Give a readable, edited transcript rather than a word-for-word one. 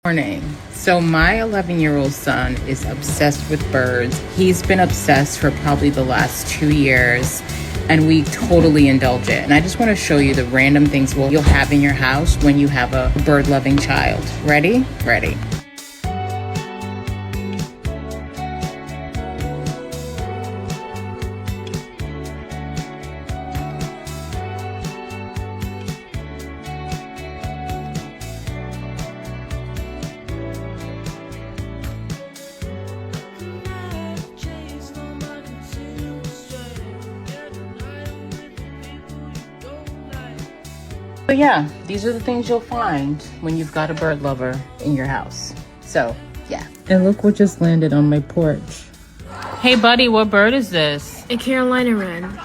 Morning. So my 11-year-old son is obsessed with birds. He's been obsessed for probably the last 2 years, and we totally indulge it. And I just want to show you the random things you'll have in your house when you have a bird-loving child. Ready? Ready. But yeah, these are the things you'll find when you've got a bird lover in your house. So, yeah. And look what just landed on my porch. Hey, buddy, what bird is this? A Carolina wren.